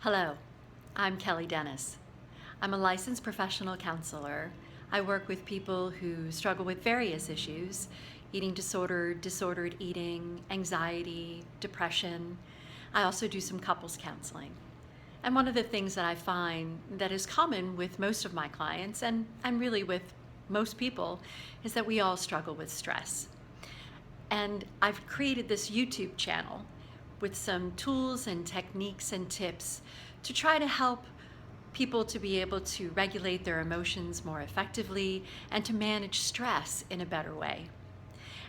Hello, I'm Kelly Dennis. I'm a licensed professional counselor. I work with people who struggle with various issues: eating disorder, disordered eating, anxiety, depression. I also do some couples counseling. And one of the things that I find that is common with most of my clients, and really with most people, is that we all struggle with stress. And I've created this YouTube channel with some tools and techniques and tips to try to help people to be able to regulate their emotions more effectively and to manage stress in a better way.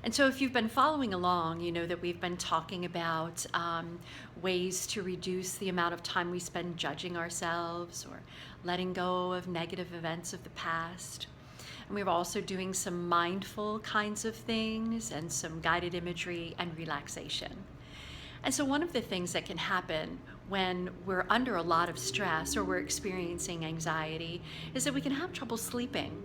And so if you've been following along, you know that we've been talking about ways to reduce the amount of time we spend judging ourselves or letting go of negative events of the past. And we were also doing some mindful kinds of things and some guided imagery and relaxation. And so one of the things that can happen when we're under a lot of stress or we're experiencing anxiety is that we can have trouble sleeping.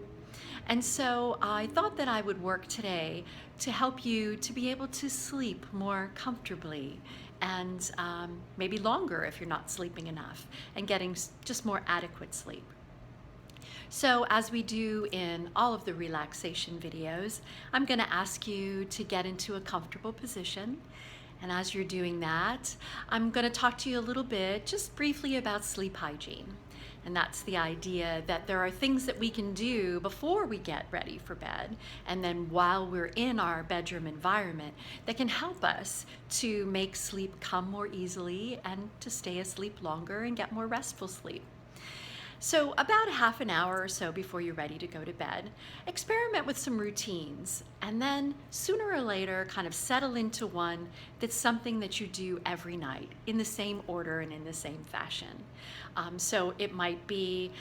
And so I thought that I would work today to help you to be able to sleep more comfortably and maybe longer if you're not sleeping enough, and getting just more adequate sleep. So as we do in all of the relaxation videos, I'm going to ask you to get into a comfortable position. And as you're doing that, I'm going to talk to you a little bit, just briefly, about sleep hygiene. And that's the idea that there are things that we can do before we get ready for bed, and then while we're in our bedroom environment, that can help us to make sleep come more easily and to stay asleep longer and get more restful sleep. So about a half an hour or so before you're ready to go to bed, experiment with some routines, and then sooner or later kind of settle into one that's something that you do every night in the same order and in the same fashion. So it might be,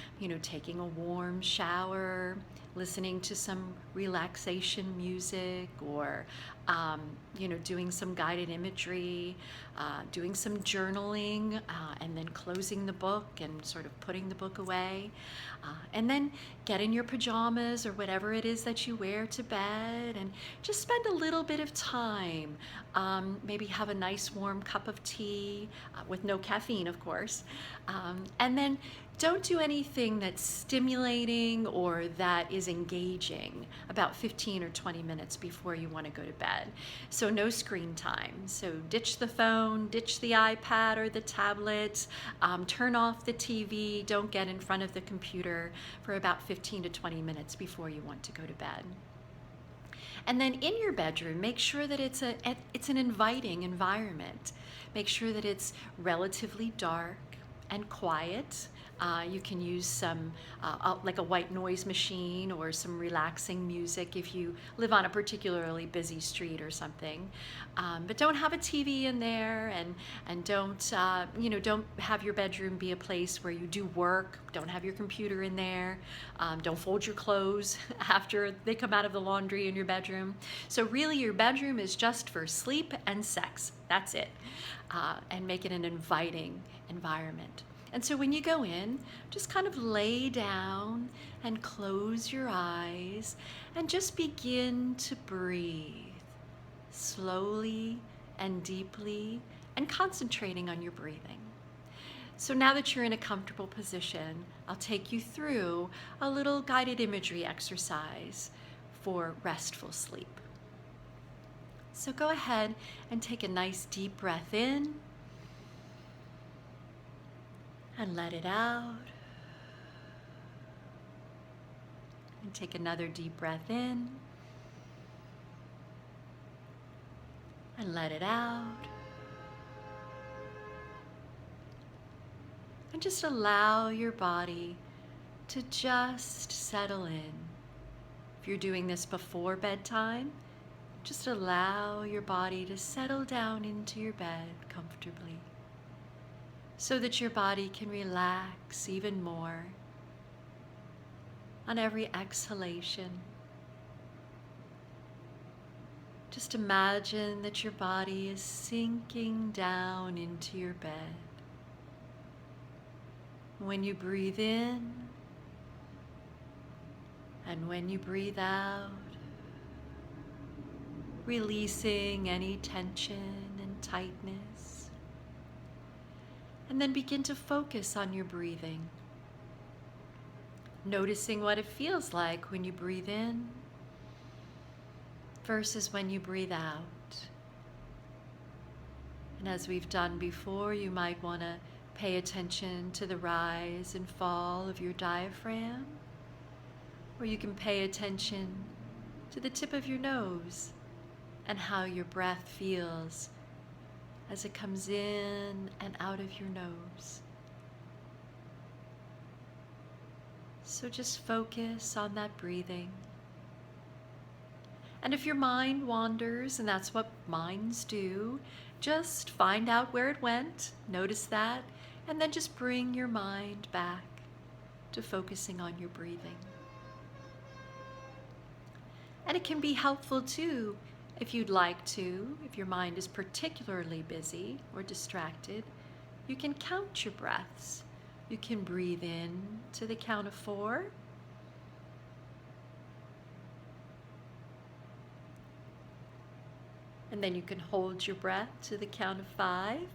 taking a warm shower, listening to some relaxation music, or doing some guided imagery, doing some journaling, and then closing the book and sort of putting the book away. And then get in your pajamas or whatever it is that you wear to bed and just spend a little bit of time. Maybe have a nice warm cup of tea with no caffeine, of course. And then don't do anything that's stimulating or that is engaging about 15 or 20 minutes before you want to go to bed. So no screen time. So ditch the phone, ditch the iPad or the tablet, turn off the TV, don't get in front of the computer for about 15 to 20 minutes before you want to go to bed. And then in your bedroom, make sure that it's an inviting environment. Make sure that it's relatively dark and quiet. You can use some, like a white noise machine or some relaxing music if you live on a particularly busy street or something. But don't have a TV in there, and don't have your bedroom be a place where you do work. Don't have your computer in there. Don't fold your clothes after they come out of the laundry in your bedroom. So really your bedroom is just for sleep and sex. That's it. And make it an inviting environment. And so when you go in, just kind of lay down and close your eyes and just begin to breathe slowly and deeply, and concentrating on your breathing. So now that you're in a comfortable position, I'll take you through a little guided imagery exercise for restful sleep. So go ahead and take a nice deep breath in and let it out. And take another deep breath in and let it out. And just allow your body to just settle in. If you're doing this before bedtime, just allow your body to settle down into your bed comfortably, so that your body can relax even more on every exhalation. Just imagine that your body is sinking down into your bed. When you breathe in and when you breathe out, releasing any tension and tightness. And then begin to focus on your breathing, noticing what it feels like when you breathe in versus when you breathe out. And as we've done before, you might want to pay attention to the rise and fall of your diaphragm, or you can pay attention to the tip of your nose and how your breath feels as it comes in and out of your nose. So just focus on that breathing. And if your mind wanders, and that's what minds do, just find out where it went, notice that, and then just bring your mind back to focusing on your breathing. And it can be helpful too, if you'd like to, if your mind is particularly busy or distracted, you can count your breaths. You can breathe in to the count of 4. And then you can hold your breath to the count of 5. And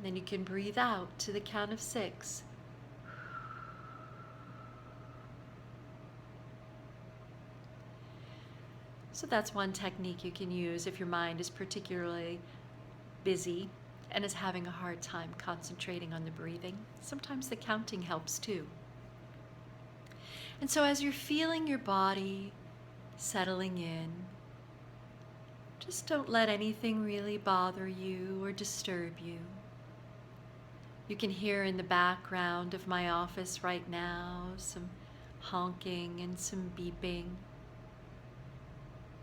then you can breathe out to the count of 6. So that's one technique you can use if your mind is particularly busy and is having a hard time concentrating on the breathing. Sometimes the counting helps too. And so as you're feeling your body settling in, just don't let anything really bother you or disturb you. You can hear in the background of my office right now some honking and some beeping.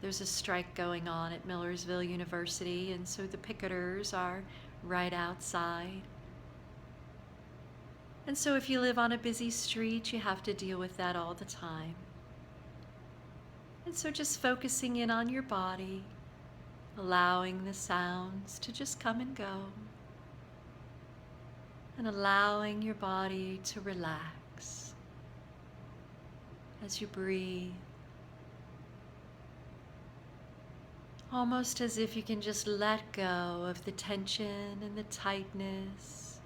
There's a strike going on at Millersville University, and so the picketers are right outside. And so if you live on a busy street, you have to deal with that all the time. And so just focusing in on your body, allowing the sounds to just come and go, and allowing your body to relax as you breathe. Almost as if you can just let go of the tension and the tightness,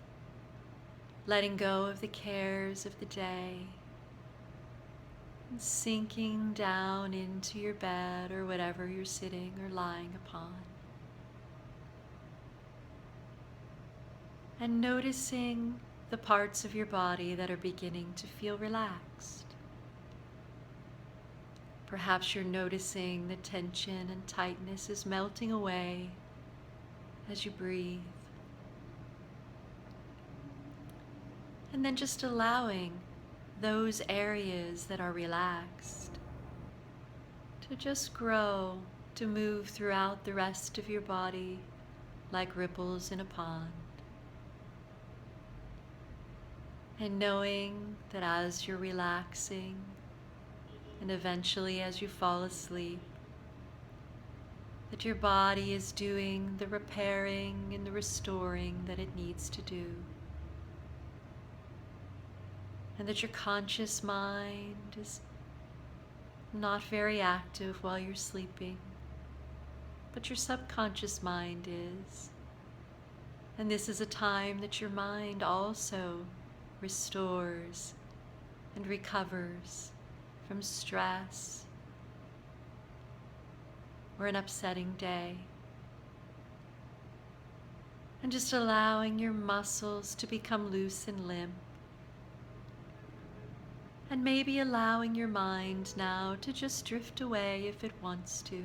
letting go of the cares of the day, and sinking down into your bed or whatever you're sitting or lying upon. And noticing the parts of your body that are beginning to feel relaxed. Perhaps you're noticing the tension and tightness is melting away as you breathe. And then just allowing those areas that are relaxed to just grow, to move throughout the rest of your body like ripples in a pond. And knowing that as you're relaxing, and eventually as you fall asleep, that your body is doing the repairing and the restoring that it needs to do. And that your conscious mind is not very active while you're sleeping, but your subconscious mind is. And this is a time that your mind also restores and recovers from stress or an upsetting day. And just allowing your muscles to become loose and limp. And maybe allowing your mind now to just drift away if it wants to.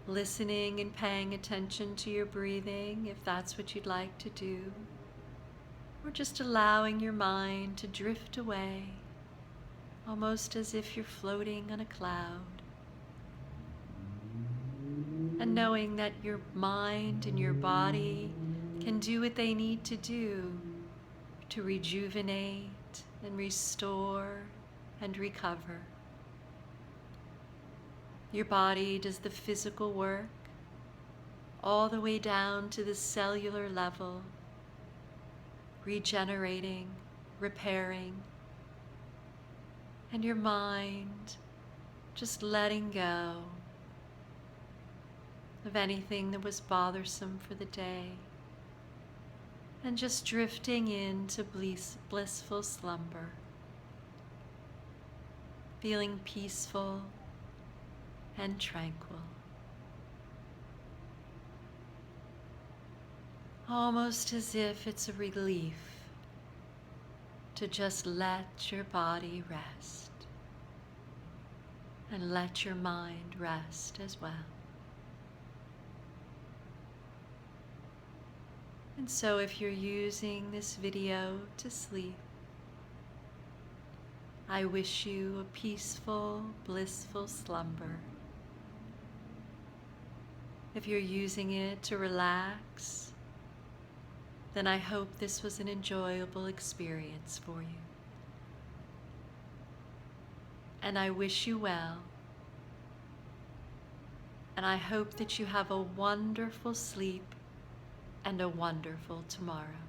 Listening and paying attention to your breathing if that's what you'd like to do. Or just allowing your mind to drift away, almost as if you're floating on a cloud. And knowing that your mind and your body can do what they need to do to rejuvenate and restore and recover. Your body does the physical work all the way down to the cellular level, regenerating, repairing, and your mind just letting go of anything that was bothersome for the day, and just drifting into blissful slumber, feeling peaceful and tranquil. Almost as if it's a relief to just let your body rest and let your mind rest as well. And so if you're using this video to sleep, I wish you a peaceful, blissful slumber. If you're using it to relax, then I hope this was an enjoyable experience for you. And I wish you well. And I hope that you have a wonderful sleep and a wonderful tomorrow.